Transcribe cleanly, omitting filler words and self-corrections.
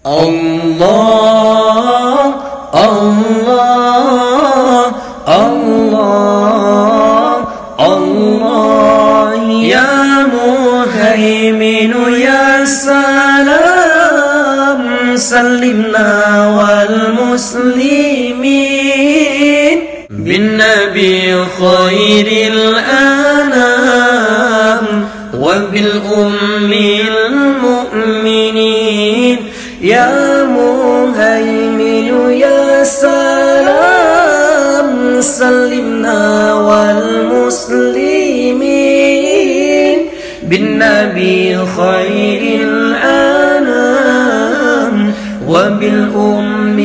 الله الله الله الله يا مهيمن يا سلام سلمنا والمسلمين بالنبي خير الأنام وبالأم المؤمنين يا مهيمن يا سلام سلمنا والمسلمين بالنبي خير الأنام وبالأم